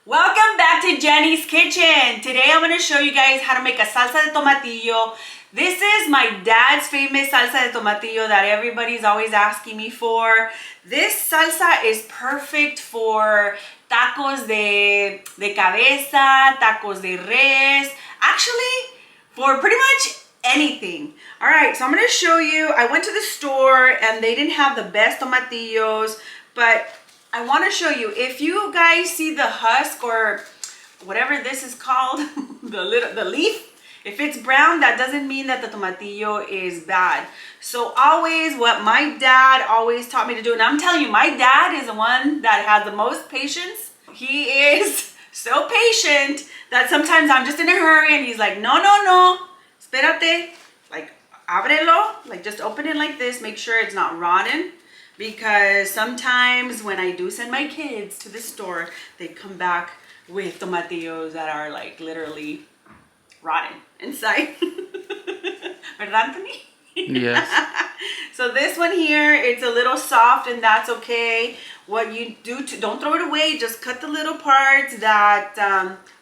Welcome back to Jenny's Kitchen. Today I'm going to show you guys how to make a salsa de tomatillo. This is my dad's famous salsa de tomatillo that everybody's always asking me for. This salsa is perfect for tacos de cabeza, tacos de res, actually for pretty much anything. All right, so I'm going to show you. I went to the store and they didn't have the best tomatillos, but I want to show you. If you guys see the husk or whatever this is called, the leaf, if it's brown, that doesn't mean that the tomatillo is bad. So always, what my dad always taught me to do, and I'm telling you, my dad is the one that has the most patience. He is so patient that sometimes I'm just in a hurry and he's like, no, espérate, like ábrelo, like just open it like this, make sure it's not rotten. Because sometimes when I do send my kids to the store, they come back with tomatillos that are like literally rotten inside. ¿Verdad, Anthony? Yes. So this one here, it's a little soft and that's okay. What you do, don't throw it away, just cut the little parts that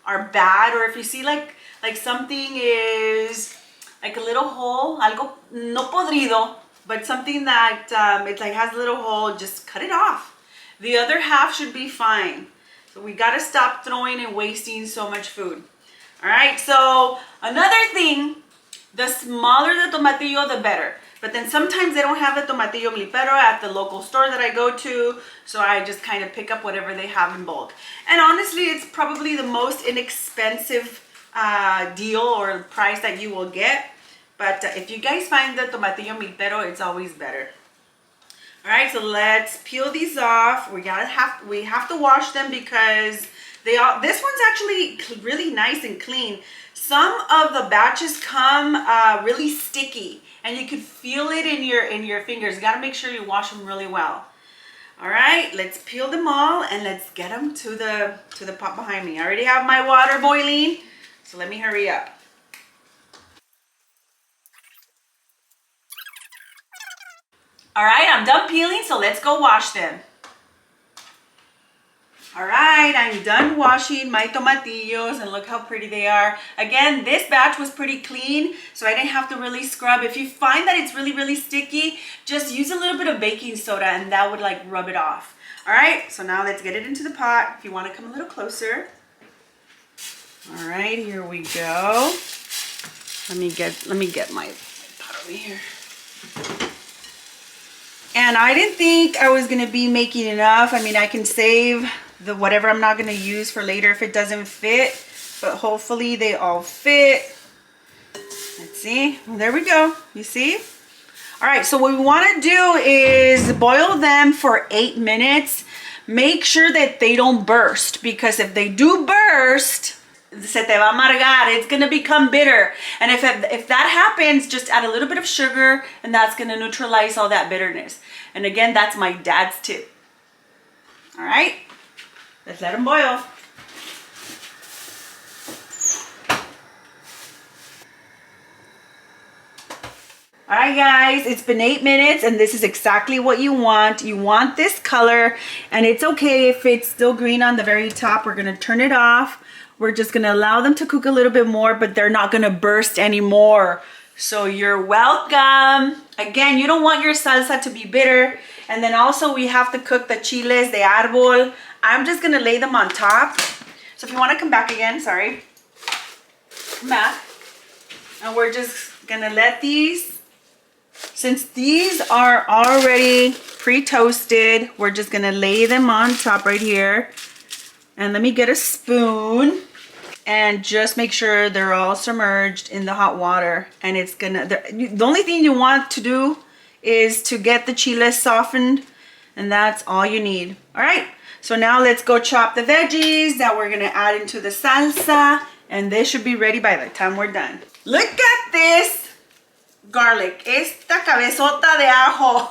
are bad. Or if you see like something is like a little hole, algo no podrido, but something that it's like has a little hole, just cut it off. The other half should be fine. So we gotta stop throwing and wasting so much food. All right, so another thing, the smaller the tomatillo, the better. But then sometimes they don't have the tomatillo milipero at the local store that I go to, so I just kind of pick up whatever they have in bulk. And honestly, it's probably the most inexpensive deal or price that you will get. But if you guys find the tomatillo milipero, it's always better. All right, so let's peel these off. We have to wash them because this one's actually really nice and clean. Some of the batches come really sticky, and you can feel it in your fingers. You gotta make sure you wash them really well. All right, let's peel them all and let's get them to the pot behind me. I already have my water boiling, so let me hurry up. All right, I'm done peeling, so let's go wash them. All right, I'm done washing my tomatillos and look how pretty they are. Again, this batch was pretty clean, so I didn't have to really scrub. If you find that it's really sticky, just use a little bit of baking soda and that would like rub it off. All right, so now let's get it into the pot. If you want to come a little closer. All right, here we go. Let me get my pot over here. And I didn't think I was gonna be making enough. I mean, I can save the whatever I'm not gonna use for later if it doesn't fit, but hopefully they all fit. Let's see, well, there we go, you see? All right, so what we wanna do is boil them for 8 minutes. Make sure that they don't burst, because if they do burst, se te va a amargar, it's gonna become bitter. And if that happens, just add a little bit of sugar and that's gonna neutralize all that bitterness. And again, that's my dad's tip. All right, let's let them boil. All right, guys, it's been 8 minutes and this is exactly what you want. You want this color, and it's okay if it's still green on the very top. We're gonna turn it off. We're just gonna allow them to cook a little bit more, but they're not gonna burst anymore. So you're welcome. Again, you don't want your salsa to be bitter. And then also we have to cook the chiles de árbol. I'm just gonna lay them on top. So if you wanna come back again, sorry. Come back. And we're just gonna let these, since these are already pre-toasted, we're just gonna lay them on top right here. And let me get a spoon and just make sure they're all submerged in the hot water. And it's gonna, the only thing you want to do is to get the chiles softened, and that's all you need. All right, so now let's go chop the veggies that we're gonna add into the salsa, and this should be ready by the time we're done. Look at this garlic, esta cabezota de ajo.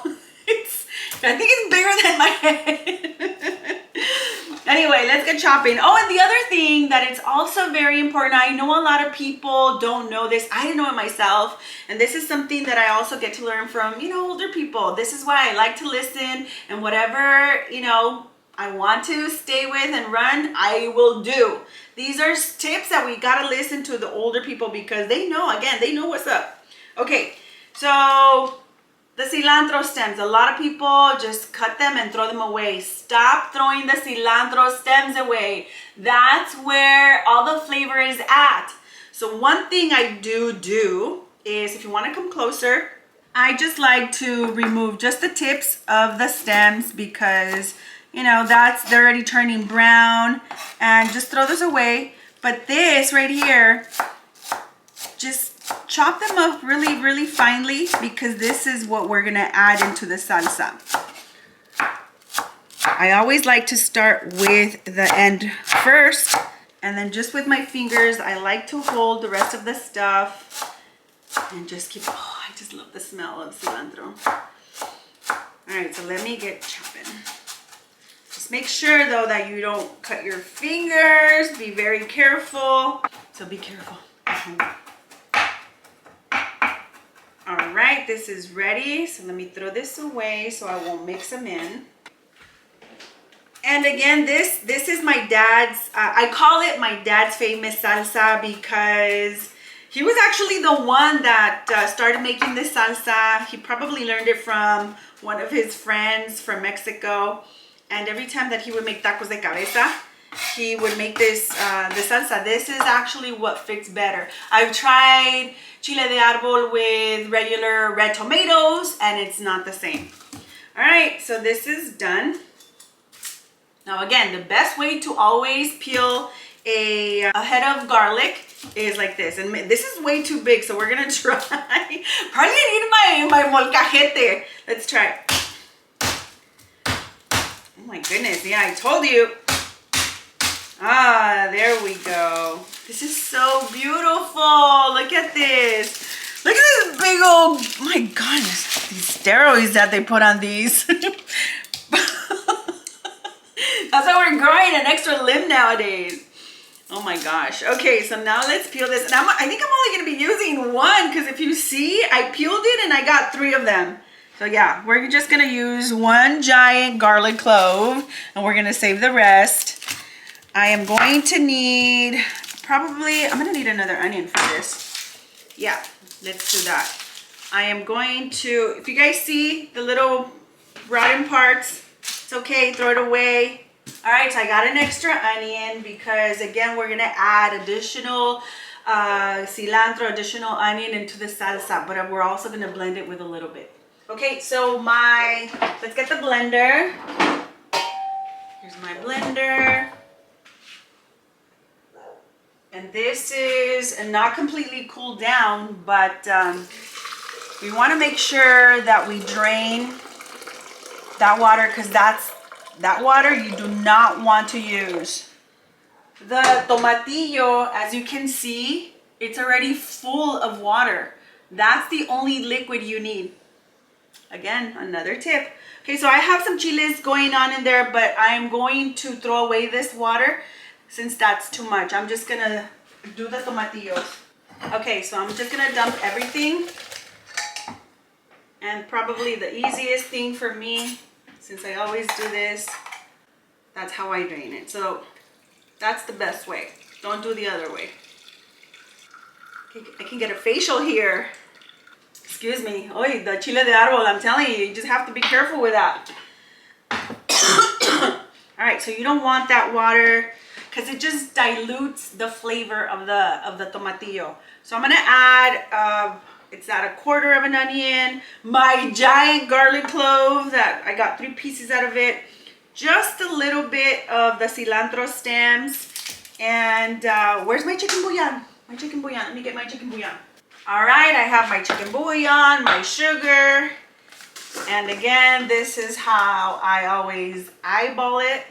I think it's bigger than my head. Anyway, let's get chopping. Oh, and the other thing that it's also very important, I know a lot of people don't know this. I didn't know it myself. And this is something that I also get to learn from, older people. This is why I like to listen, and whatever, I want to stay with and run, I will do. These are tips that we gotta listen to the older people because they know, again, they know what's up. Okay, so the cilantro stems, a lot of people just cut them and throw them away. Stop throwing the cilantro stems away. That's where all the flavor is at. So one thing I do is, if you want to come closer, I just like to remove just the tips of the stems because, you know, they're already turning brown, and just throw those away. But this right here, just chop them up really, really finely because this is what we're gonna add into the salsa. I always like to start with the end first, and then just with my fingers, I like to hold the rest of the stuff and just keep, oh, I just love the smell of cilantro. All right, so let me get chopping. Just make sure though that you don't cut your fingers. Be very careful. So be careful. All right, this is ready. So let me throw this away so I won't mix them in. And again, this is my dad's, I call it my dad's famous salsa because he was actually the one that started making this salsa. He probably learned it from one of his friends from Mexico. And every time that he would make tacos de cabeza, he would make this salsa. This is actually what fits better. I've tried chile de árbol with regular red tomatoes and it's not the same. All right, so this is done. Now again, the best way to always peel a head of garlic is like this. And this is way too big, so we're gonna try. Probably need my molcajete. Let's try. Oh my goodness, yeah, I told you. Ah, there we go. This is so beautiful. Look at this. Look at this big old, my goodness, these steroids that they put on these. That's why we're growing an extra limb nowadays. Oh my gosh. Okay, so now let's peel this. And I think I'm only going to be using one because if you see, I peeled it and I got 3 of them. So yeah, we're just going to use 1 giant garlic clove and we're going to save the rest. I am going to need I'm going to need another onion for this. Yeah, let's do that. I am going to, if you guys see the little rotten parts, it's okay, throw it away. All right, so I got an extra onion because again, we're gonna add additional cilantro, additional onion into the salsa, but we're also gonna blend it with a little bit. Okay, so let's get the blender. Here's my blender. And this is not completely cooled down, but we wanna make sure that we drain that water because that water you do not want to use. The tomatillo, as you can see, it's already full of water. That's the only liquid you need. Again, another tip. Okay, so I have some chiles going on in there, but I'm going to throw away this water since that's too much. I'm just gonna do the tomatillos. Okay, so I'm just gonna dump everything. And probably the easiest thing for me, since I always do this, that's how I drain it. So that's the best way. Don't do the other way. Okay, I can get a facial here. Excuse me. Oy, the chile de árbol, I'm telling you, you just have to be careful with that. All right, so you don't want that water because it just dilutes the flavor of the tomatillo. So I'm gonna add, it's at 1/4 of an onion, my giant garlic clove that I got 3 pieces out of it, just a little bit of the cilantro stems, and where's my chicken bouillon? My chicken bouillon, let me get my chicken bouillon. All right, I have my chicken bouillon, my sugar, and again, this is how I always eyeball it.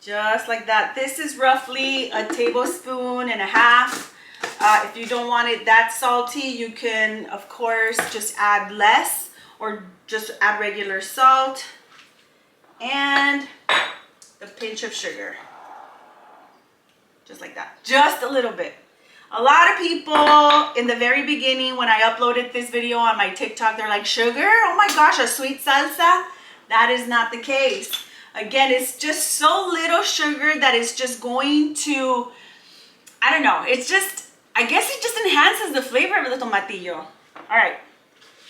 Just like that. This is roughly 1.5 tablespoons. If you don't want it that salty, you can, of course, just add less or just add regular salt and a pinch of sugar. Just like that. Just a little bit. A lot of people in the very beginning when I uploaded this video on my TikTok, they're like, sugar? Oh my gosh, a sweet salsa? That is not the case. Again, it's just so little sugar that it's just going to, I don't know, it's just, I guess it just enhances the flavor of the tomatillo. All right,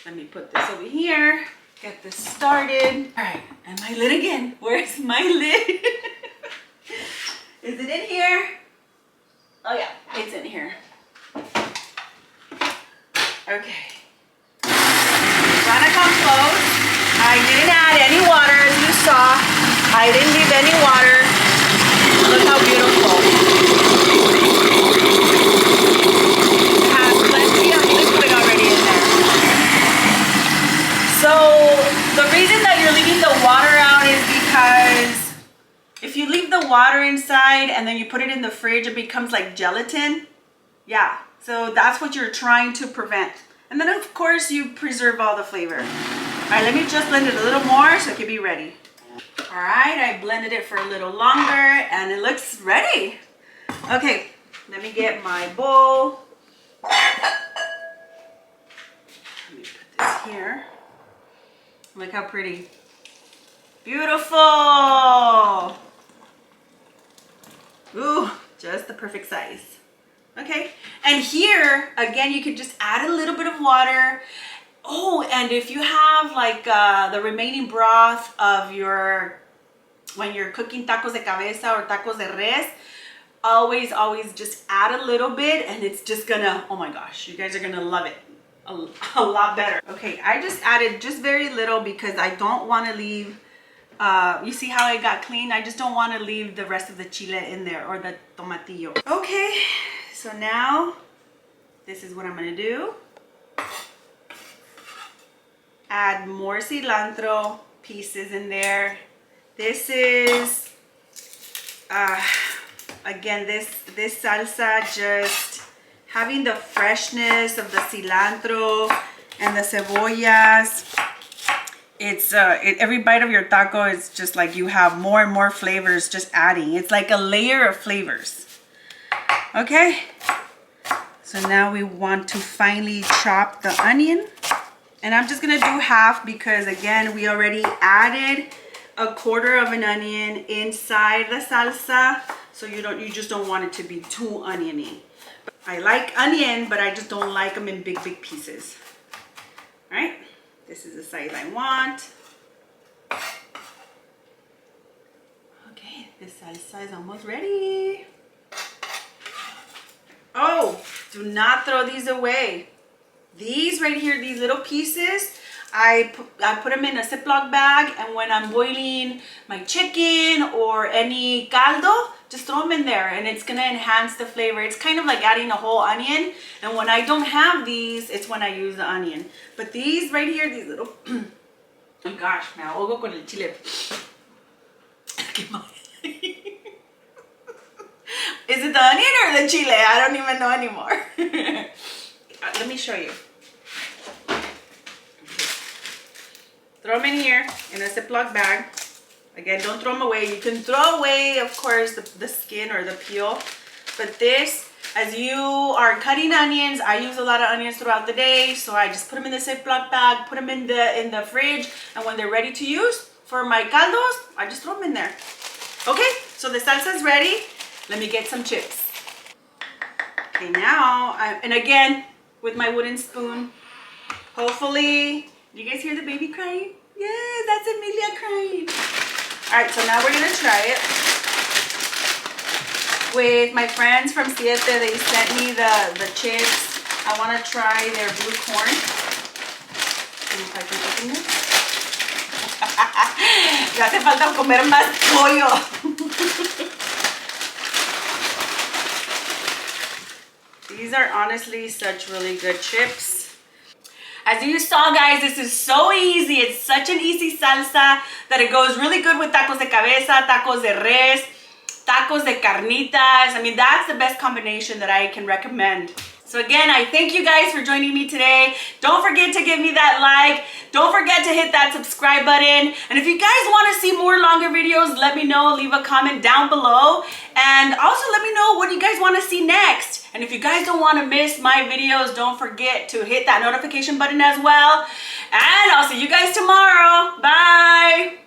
let me put this over here, get this started. All right, and my lid again. Where's my lid? Is it in here? Oh yeah, it's in here. Okay. Gonna come close. I didn't add any water, as you saw. I didn't leave any water. Look how beautiful. It has plenty of liquid already in there. So the reason that you're leaving the water out is because if you leave the water inside and then you put it in the fridge, it becomes like gelatin. Yeah, so that's what you're trying to prevent. And then of course you preserve all the flavor. All right, let me just blend it a little more so it can be ready. All right, I blended it for a little longer and it looks ready. Okay, let me get my bowl. Let me put this here. Look how pretty. Beautiful. Ooh, just the perfect size. Okay, and here, again, you could just add a little bit of water. Oh, and if you have like the remaining broth of when you're cooking tacos de cabeza or tacos de res, always just add a little bit and it's just gonna, oh my gosh, you guys are gonna love it a lot better. Okay, I just added just very little because I don't want to leave, you see how it got clean? I just don't want to leave the rest of the chile in there or the tomatillo. Okay, so now this is what I'm gonna do. Add more cilantro pieces in there. This is, again, this salsa, just having the freshness of the cilantro and the cebollas. It's every bite of your taco is just like you have more and more flavors just adding. It's like a layer of flavors. Okay, so now we want to finely chop the onion. And I'm just gonna do half because again, we already added a quarter of an onion inside the salsa. So you just don't want it to be too oniony. I like onion, but I just don't like them in big pieces. All right, this is the size I want. Okay, this salsa is almost ready. Oh, do not throw these away. These right here, these little pieces, I put them in a Ziploc bag, and when I'm boiling my chicken or any caldo, just throw them in there and it's gonna enhance the flavor. It's kind of like adding a whole onion, and when I don't have these, it's when I use the onion. But these right here, these little, oh my gosh, me ahogo con el chile. Is it the onion or the chile? I don't even know anymore. Let me show you. Throw them in here in a Ziploc bag. Again, don't throw them away. You can throw away, of course, the skin or the peel. But this, as you are cutting onions, I use a lot of onions throughout the day, so I just put them in the Ziploc bag, put them in the fridge, and when they're ready to use for my caldos, I just throw them in there. Okay, so the salsa is ready. Let me get some chips. Okay, now, and again, with my wooden spoon, hopefully, do you guys hear the baby crying? Yeah, that's Emilia crying. All right, so now we're gonna try it. With my friends from Siete, they sent me the chips. I wanna try their blue corn. See if I can open this. Ya hace falta comer más pollo. These are honestly such really good chips. As you saw, guys, this is so easy. It's such an easy salsa that it goes really good with tacos de cabeza, tacos de res, tacos de carnitas. I mean, that's the best combination that I can recommend. So again, I thank you guys for joining me today. Don't forget to give me that like. Don't forget to hit that subscribe button. And if you guys want to see more longer videos, let me know. Leave a comment down below. And also let me know what you guys want to see next. And if you guys don't want to miss my videos, don't forget to hit that notification button as well. And I'll see you guys tomorrow. Bye.